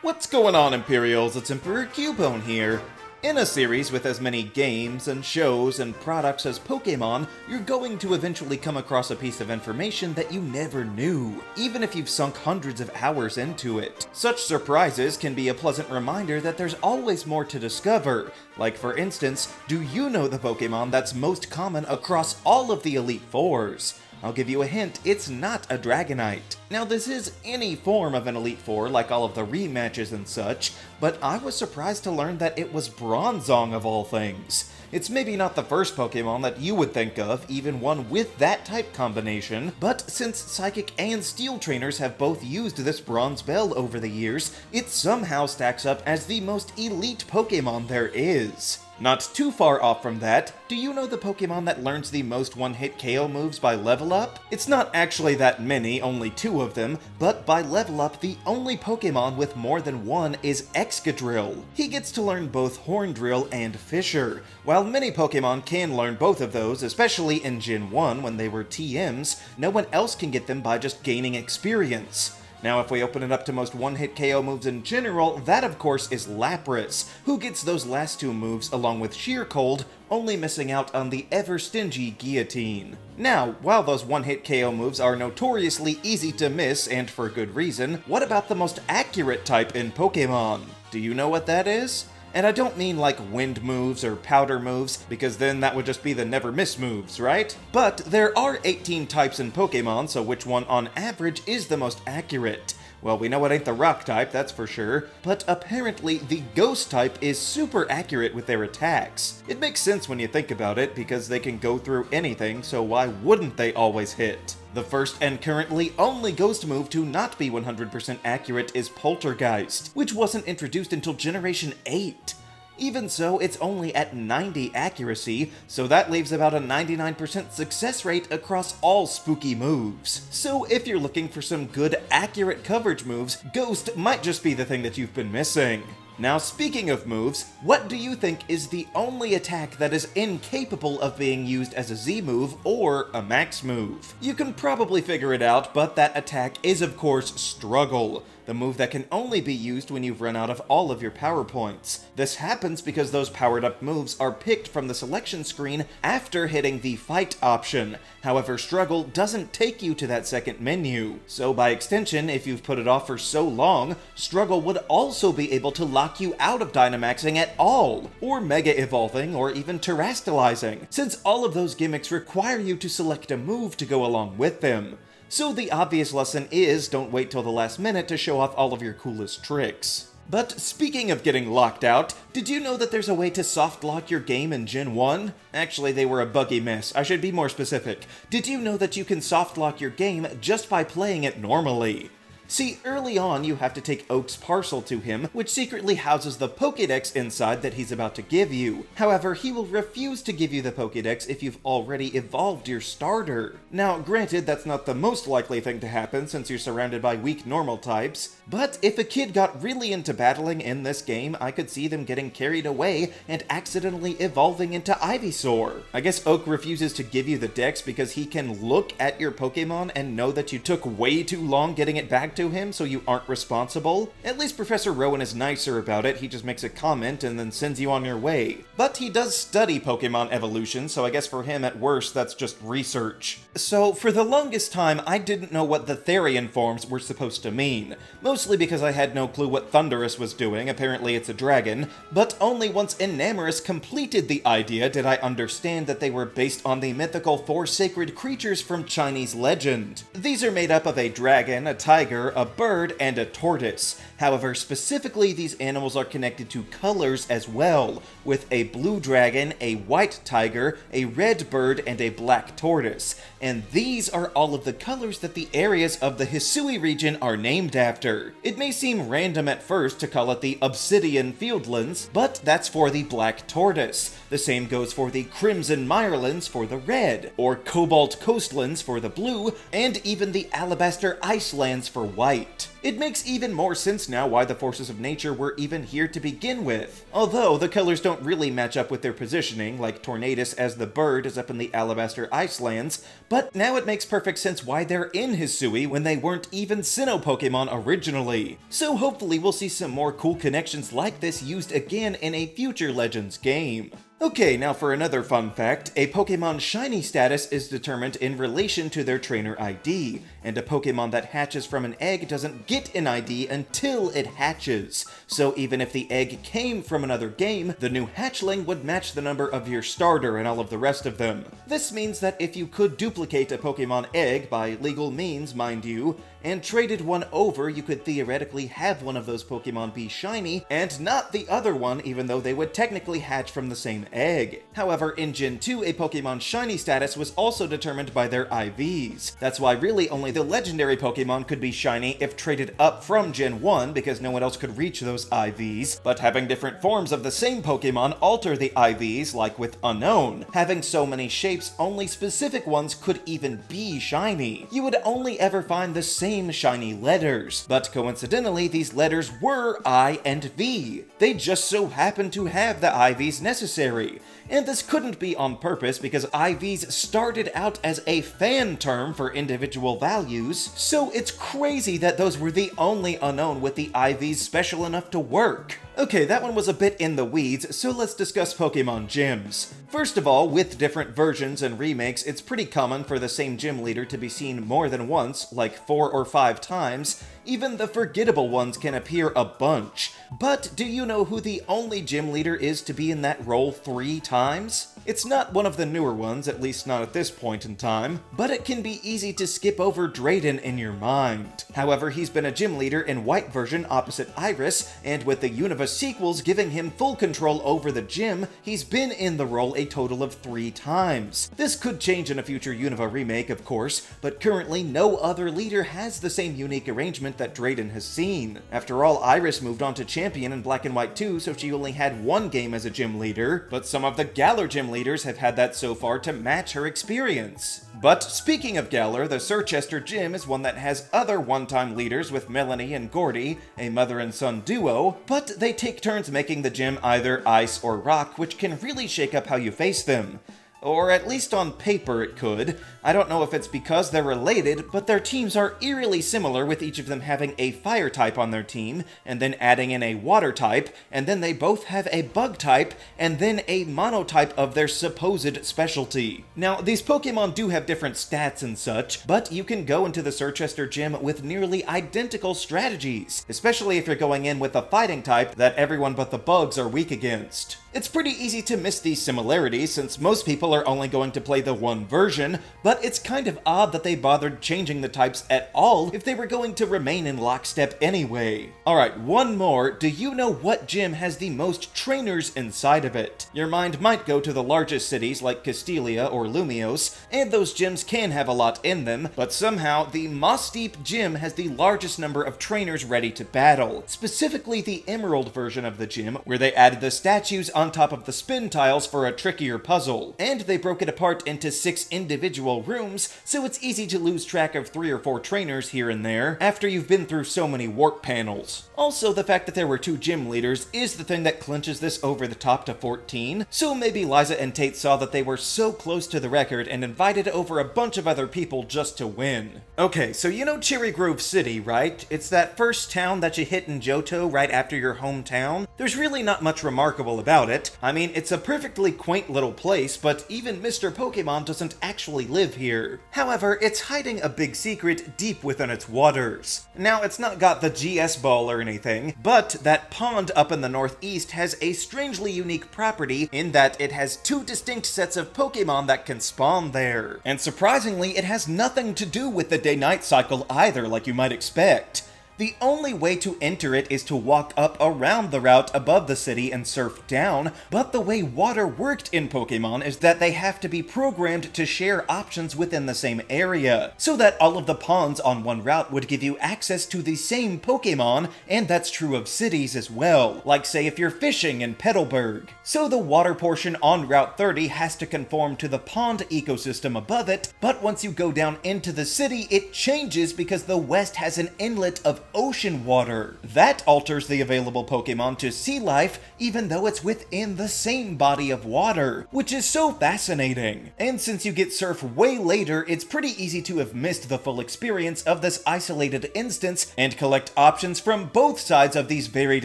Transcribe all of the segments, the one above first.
What's going on, Imperials? It's Emperor Cubone here. In a series with as many games and shows and products as Pokémon, you're going to eventually come across a piece of information that you never knew, even if you've sunk hundreds of hours into it. Such surprises can be a pleasant reminder that there's always more to discover. Like, for instance, do you know the Pokémon that's most common across all of the Elite Fours? I'll give you a hint, it's not a Dragonite. Now, this is any form of an Elite Four, like all of the rematches and such, but I was surprised to learn that it was Bronzong of all things. It's maybe not the first Pokémon that you would think of, even one with that type combination, but since Psychic and Steel trainers have both used this Bronze Bell over the years, it somehow stacks up as the most elite Pokémon there is. Not too far off from that, do you know the Pokémon that learns the most one-hit KO moves by level up? It's not actually that many, only 2 of them, but by level up, the only Pokémon with more than one is Excadrill. He gets to learn both Horndrill and Fissure. While many Pokémon can learn both of those, especially in Gen 1 when they were TMs, no one else can get them by just gaining experience. Now, if we open it up to most one-hit KO moves in general, that of course is Lapras, who gets those last 2 moves along with Sheer Cold, only missing out on the ever-stingy Guillotine. Now, while those one-hit KO moves are notoriously easy to miss, and for good reason, what about the most accurate type in Pokémon? Do you know what that is? And I don't mean like wind moves or powder moves, because then that would just be the never miss moves, right? But there are 18 types in Pokémon, so which one on average is the most accurate? Well, we know it ain't the rock type, that's for sure, but apparently the ghost type is super accurate with their attacks. It makes sense when you think about it, because they can go through anything, so why wouldn't they always hit? The first and currently only ghost move to not be 100% accurate is Poltergeist, which wasn't introduced until Generation 8. Even so, it's only at 90 accuracy, so that leaves about a 99% success rate across all spooky moves. So if you're looking for some good accurate coverage moves, Ghost might just be the thing that you've been missing. Now, speaking of moves, what do you think is the only attack that is incapable of being used as a Z move or a max move? You can probably figure it out, but that attack is of course Struggle, the move that can only be used when you've run out of all of your power points. This happens because those powered up moves are picked from the selection screen after hitting the fight option. However, Struggle doesn't take you to that second menu. So by extension, if you've put it off for so long, Struggle would also be able to lock you out of Dynamaxing at all, or Mega Evolving, or even Terastallizing, since all of those gimmicks require you to select a move to go along with them. So the obvious lesson is, don't wait till the last minute to show off all of your coolest tricks. But speaking of getting locked out, did you know that there's a way to soft lock your game in Gen 1? Actually, they were a buggy mess. I should be more specific. Did you know that you can soft lock your game just by playing it normally? See, early on, you have to take Oak's parcel to him, which secretly houses the Pokedex inside that he's about to give you. However, he will refuse to give you the Pokedex if you've already evolved your starter. Now, granted, that's not the most likely thing to happen since you're surrounded by weak normal types, but if a kid got really into battling in this game, I could see them getting carried away and accidentally evolving into Ivysaur. I guess Oak refuses to give you the Dex because he can look at your Pokemon and know that you took way too long getting it back to him, so you aren't responsible. At least Professor Rowan is nicer about it. He just makes a comment and then sends you on your way. But he does study Pokemon evolution, so I guess for him at worst that's just research. So for the longest time I didn't know what the Therian forms were supposed to mean, mostly because I had no clue what Thundurus was doing. Apparently it's a dragon, but only once Enamorus completed the idea did I understand that they were based on the mythical 4 sacred creatures from Chinese legend. These are made up of a dragon, a tiger, a bird, and a tortoise. However, specifically these animals are connected to colors as well, with a blue dragon, a white tiger, a red bird, and a black tortoise. And these are all of the colors that the areas of the Hisui region are named after. It may seem random at first to call it the Obsidian Fieldlands, but that's for the black tortoise. The same goes for the Crimson Mirelands for the red, or Cobalt Coastlands for the blue, and even the Alabaster Icelands for white. It makes even more sense now why the forces of nature were even here to begin with. Although the colors don't really match up with their positioning, like Tornadus as the bird is up in the Alabaster Icelands, but now it makes perfect sense why they're in Hisui when they weren't even Sinnoh Pokemon originally. So hopefully we'll see some more cool connections like this used again in a future Legends game. Okay, now for another fun fact, a Pokemon's shiny status is determined in relation to their trainer ID, and a Pokemon that hatches from an egg doesn't get an ID until it hatches. So even if the egg came from another game, the new hatchling would match the number of your starter and all of the rest of them. This means that if you could duplicate a Pokemon egg, by legal means mind you, and traded one over, you could theoretically have one of those Pokemon be shiny, and not the other one, even though they would technically hatch from the same egg. However, in Gen 2, a Pokemon's shiny status was also determined by their IVs. That's why really only the legendary Pokemon could be shiny if traded up from Gen 1, because no one else could reach those IVs, but having different forms of the same Pokemon alter the IVs, like with Unknown. Having so many shapes, only specific ones could even be shiny. You would only ever find the same shiny letters, but coincidentally these letters were I and V. They just so happened to have the IVs necessary. And this couldn't be on purpose because IVs started out as a fan term for individual values, so it's crazy that those were the only Unknown with the IVs special enough to work. Okay, that one was a bit in the weeds, so let's discuss Pokemon gyms. First of all, with different versions and remakes, it's pretty common for the same gym leader to be seen more than once, like 4 or 5 times. Even the forgettable ones can appear a bunch. But do you know who the only gym leader is to be in that role 3 times? It's not one of the newer ones, at least not at this point in time, but it can be easy to skip over Drayden in your mind. However, he's been a gym leader in White version opposite Iris, and with the Unova sequels giving him full control over the gym, he's been in the role a total of 3 times. This could change in a future Unova remake, of course, but currently no other leader has the same unique arrangement that Drayden has seen. After all, Iris moved on to Champion in Black and White 2, so she only had 1 game as a gym leader, but some of the Galar gym leaders have had that so far to match her experience. But speaking of Galar, the Sirchester gym is one that has other one-time leaders with Melanie and Gordy, a mother and son duo, but they take turns making the gym either ice or rock, which can really shake up how you face them. Or at least on paper it could. I don't know if it's because they're related, but their teams are eerily similar, with each of them having a fire type on their team, and then adding in a water type, and then they both have a bug type, and then a monotype of their supposed specialty. Now, these Pokemon do have different stats and such, but you can go into the Sirchester gym with nearly identical strategies, especially if you're going in with a fighting type that everyone but the bugs are weak against. It's pretty easy to miss these similarities since most people are only going to play the one version, but it's kind of odd that they bothered changing the types at all if they were going to remain in lockstep anyway. Alright, one more. Do you know what gym has the most trainers inside of it? Your mind might go to the largest cities like Castelia or Lumios, and those gyms can have a lot in them, but somehow the Moss Deep gym has the largest number of trainers ready to battle. Specifically the Emerald version of the gym, where they added the statues on top of the spin tiles for a trickier puzzle, and they broke it apart into 6 individual rooms, so it's easy to lose track of 3 or 4 trainers here and there after you've been through so many warp panels. Also, the fact that there were 2 gym leaders is the thing that clinches this over the top to 14, so maybe Liza and Tate saw that they were so close to the record and invited over a bunch of other people just to win. Okay, so you know Cherry Grove City, right? It's that first town that you hit in Johto right after your hometown. There's really not much remarkable about it. I mean, it's a perfectly quaint little place, but even Mr. Pokemon doesn't actually live here. However, it's hiding a big secret deep within its waters. Now, it's not got the GS ball or anything, but that pond up in the northeast has a strangely unique property in that it has 2 distinct sets of Pokemon that can spawn there. And surprisingly, it has nothing to do with the day-night cycle either, like you might expect. The only way to enter it is to walk up around the route above the city and surf down, but the way water worked in Pokemon is that they have to be programmed to share options within the same area, so that all of the ponds on one route would give you access to the same Pokemon, and that's true of cities as well, like say if you're fishing in Petalburg. So the water portion on Route 30 has to conform to the pond ecosystem above it, but once you go down into the city, it changes because the west has an inlet of ocean water. That alters the available Pokémon to sea life, even though it's within the same body of water, which is so fascinating. And since you get Surf way later, it's pretty easy to have missed the full experience of this isolated instance and collect options from both sides of these varied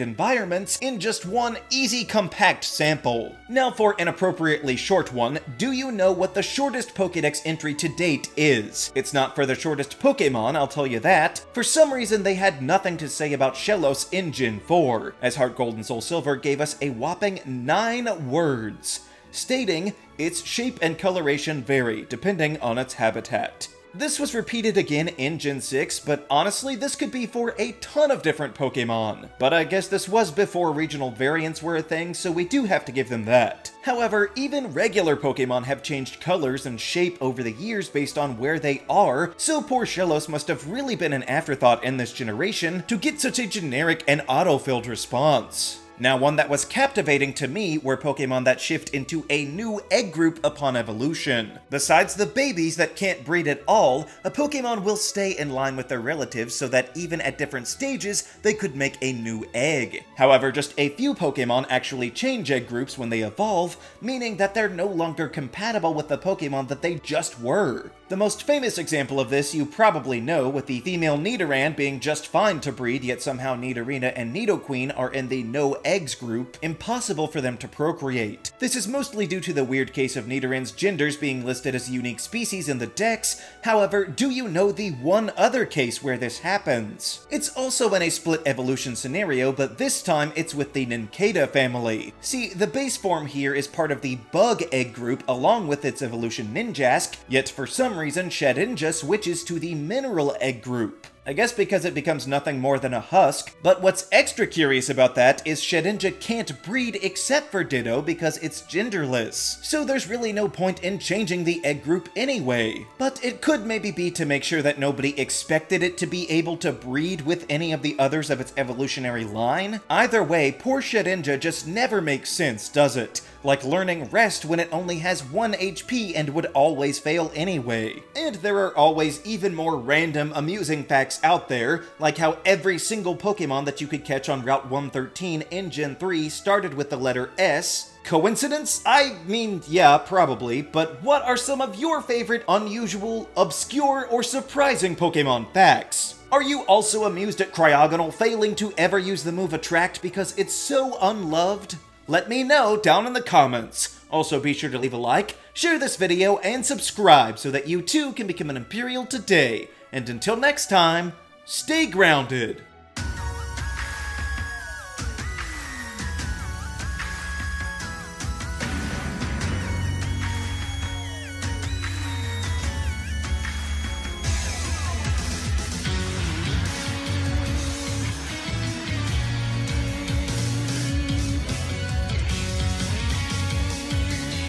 environments in just one easy compact sample. Now for an appropriately short one, do you know what the shortest Pokédex entry to date is? It's not for the shortest Pokémon, I'll tell you that. For some reason they had nothing to say about Shellos in Gen 4, as Heart Gold and Soul Silver gave us a whopping 9 words, stating its shape and coloration vary depending on its habitat. This was repeated again in Gen 6, but honestly this could be for a ton of different Pokémon. But I guess this was before regional variants were a thing, so we do have to give them that. However, even regular Pokémon have changed colors and shape over the years based on where they are, so poor Shellos must have really been an afterthought in this generation to get such a generic and auto-filled response. Now, one that was captivating to me were Pokémon that shift into a new egg group upon evolution. Besides the babies that can't breed at all, a Pokémon will stay in line with their relatives so that even at different stages, they could make a new egg. However, just a few Pokémon actually change egg groups when they evolve, meaning that they're no longer compatible with the Pokémon that they just were. The most famous example of this you probably know, with the female Nidoran being just fine to breed, yet somehow Nidorina and Nidoqueen are in the no eggs group, impossible for them to procreate. This is mostly due to the weird case of Nidoran's genders being listed as unique species in the Dex. However, do you know the one other case where this happens? It's also in a split evolution scenario, but this time it's with the Nincada family. See, the base form here is part of the bug egg group along with its evolution Ninjask, yet for some reason Shedinja switches to the mineral egg group. I guess because it becomes nothing more than a husk, but what's extra curious about that is Shedinja can't breed except for Ditto because it's genderless, so there's really no point in changing the egg group anyway. But it could maybe be to make sure that nobody expected it to be able to breed with any of the others of its evolutionary line. Either way, poor Shedinja just never makes sense, does it? Like learning Rest when it only has 1 HP and would always fail anyway. And there are always even more random, amusing facts out there, like how every single Pokémon that you could catch on Route 113 in Gen 3 started with the letter S. Coincidence? I mean, yeah, probably, but what are some of your favorite unusual, obscure, or surprising Pokémon facts? Are you also amused at Cryogonal failing to ever use the move Attract because it's so unloved? Let me know down in the comments. Also be sure to leave a like, share this video, and subscribe so that you too can become an Imperial today. And until next time, stay grounded!